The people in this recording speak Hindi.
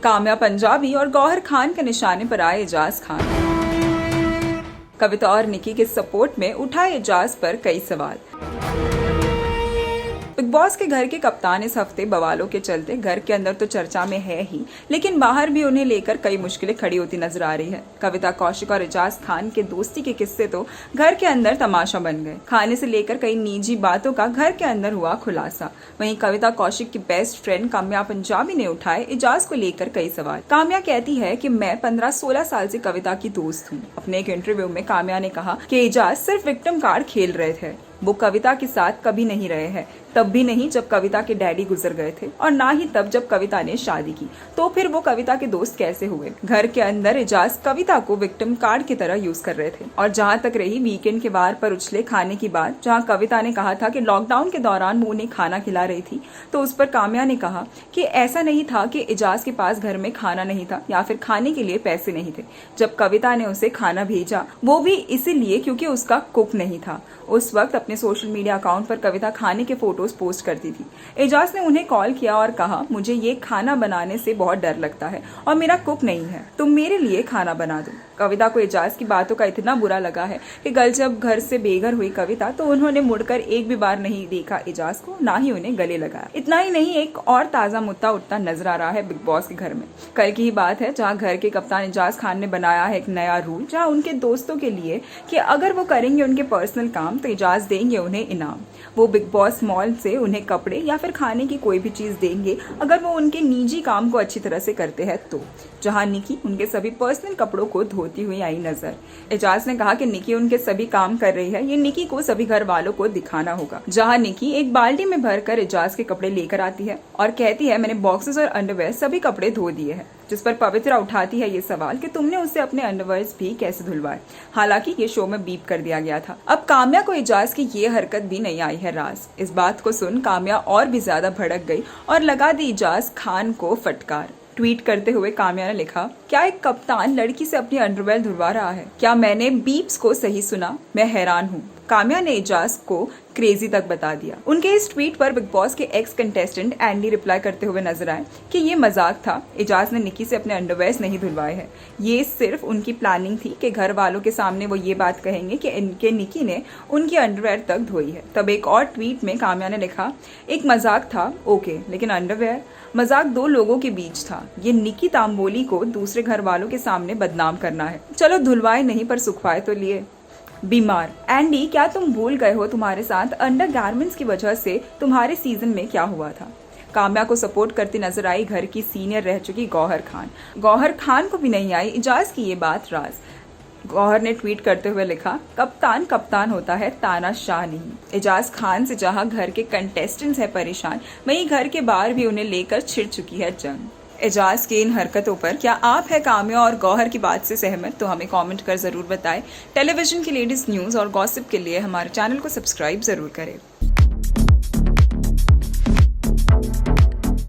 काम्या पंजाबी और गौहर खान के निशाने पर आए एजाज खान। कविता और निकी के सपोर्ट में उठाए एजाज पर कई सवाल। बिग बॉस के घर के कप्तान इस हफ्ते बवालों के चलते घर के अंदर तो चर्चा में है ही, लेकिन बाहर भी उन्हें लेकर कई मुश्किलें खड़ी होती नजर आ रही है। कविता कौशिक और एजाज खान के दोस्ती के किस्से तो घर के अंदर तमाशा बन गए। खाने से लेकर कई निजी बातों का घर के अंदर हुआ खुलासा। वहीं कविता कौशिक की बेस्ट फ्रेंड काम्या पंजाबी ने उठाए एजाज को लेकर कई सवाल। काम्या कहती है कि मैं 15-16 साल से कविता की दोस्त हूँ। अपने एक इंटरव्यू में काम्या ने कहा कि एजाज सिर्फ विक्टिम कार्ड खेल रहे थे, वो कविता के साथ कभी नहीं रहे हैं, तब भी नहीं जब कविता के डैडी गुजर गए थे, और ना ही तब जब कविता ने शादी की। तो फिर वो कविता के दोस्त कैसे हुए? घर के अंदर एजाज कविता को विक्टिम कार्ड की तरह यूज कर रहे थे। और जहां तक रही वीकेंड के बार पर उछले खाने की बात, जहां कविता ने कहा था कि लॉकडाउन के दौरान वो उन्हें खाना खिला रही थी, तो उस पर काम्या ने कहा कि ऐसा नहीं था कि एजाज के पास घर में खाना नहीं था या फिर खाने के लिए पैसे नहीं थे। जब कविता ने उसे खाना भेजा वो भी इसीलिए क्योंकि उसका कुक नहीं था। उस वक्त अपने सोशल मीडिया अकाउंट पर कविता खाने के फोटोज पोस्ट करती थी। एजाज ने उन्हें कॉल किया और कहा, मुझे ये खाना बनाने से बहुत डर लगता है और मेरा कुक नहीं है, तुम मेरे लिए खाना बना दो। कविता को एजाज की बातों का इतना बुरा लगा है कि कल जब घर से बेघर हुई कविता तो उन्होंने मुड़कर एक भी बार नहीं देखा एजाज को, ना ही उन्हें गले लगाया। इतना ही नहीं, एक और ताजा मुद्दा उठता नजर आ रहा है बिग बॉस के घर में। कल की ही बात है जहां घर के कप्तान एजाज खान ने बनाया है एक नया रूल, जहां उनके दोस्तों के लिए कि अगर वो करेंगे उनके पर्सनल काम तो एजाज देंगे उन्हें इनाम। वो बिग बॉस मॉल से उन्हें कपड़े या फिर खाने की कोई भी चीज देंगे अगर वो उनके निजी काम को अच्छी तरह से करते हैं तो। जहां निकी उनके सभी पर्सनल कपड़ों को धोती हुई आई नजर। एजाज ने कहा कि निकी उनके सभी काम कर रही है, ये निकी को सभी घर वालों को दिखाना होगा। जहां निकी एक बाल्टी में भरकर एजाज के कपड़े लेकर आती है और कहती है मैंने बॉक्सेस और अंडरवेयर सभी कपड़े धो दिए हैं, जिस पर पवित्रा उठाती है ये सवाल कि तुमने उससे अपने अंडरवेयर भी कैसे धुलवाए। हालांकि ये शो में बीप कर दिया गया था। अब काम्या को एजाज की ये हरकत भी नहीं आई है रास। इस बात को सुन काम्या और भी ज्यादा भड़क गई और लगा दी एजाज खान को फटकार। ट्वीट करते हुए काम्या ने लिखा, क्या एक कप्तान लड़की से अपनी अंडरवेयर धुलवा रहा है? क्या मैंने बीप्स को सही सुना? मैं हैरान हूँ। काम्या ने एजाज को क्रेजी तक बता दिया। उनके इस ट्वीट पर बिग बॉस के एक्स कंटेस्टेंट एंडी रिप्लाई करते हुए नजर आए कि ये मजाक था, एजाज ने निकी से अपने अंडरवेयर नहीं धुलवाए हैं। ये सिर्फ उनकी प्लानिंग थी कि घर वालों के सामने वो ये बात कहेंगे कि इनके निकी ने उनकी अंडरवेयर तक धोई है। तब एक और ट्वीट में काम्या ने लिखा, एक मजाक था, ओके, लेकिन अंडरवेयर? मजाक दो लोगों के बीच था। ये निकी तांबोली को दूसरे घर वालों के सामने बदनाम करना है। चलो धुलवाए नहीं पर सुखवाए तो लिए। बीमार एंडी, क्या तुम भूल गए हो तुम्हारे साथ अंडरगारमेंट्स की वजह से तुम्हारे सीजन में क्या हुआ था? काम्या को सपोर्ट करती नजर आई घर की सीनियर रह चुकी गौहर खान। गौहर खान को भी नहीं आई एजाज की ये बात राज। गौहर ने ट्वीट करते हुए लिखा, कप्तान कप्तान होता है, तानाशाह नहीं। एजाज खान से जहां घर के कंटेस्टेंट्स है परेशान, वहीं घर के बाहर भी उन्हें लेकर छिड़ चुकी है जंग। एजाज की इन हरकतों पर क्या आप है काम्या और गौहर की बात से सहमत? तो हमें कमेंट कर जरूर बताएं। टेलीविजन की लेटेस्ट न्यूज़ और गॉसिप के लिए हमारे चैनल को सब्सक्राइब जरूर करें।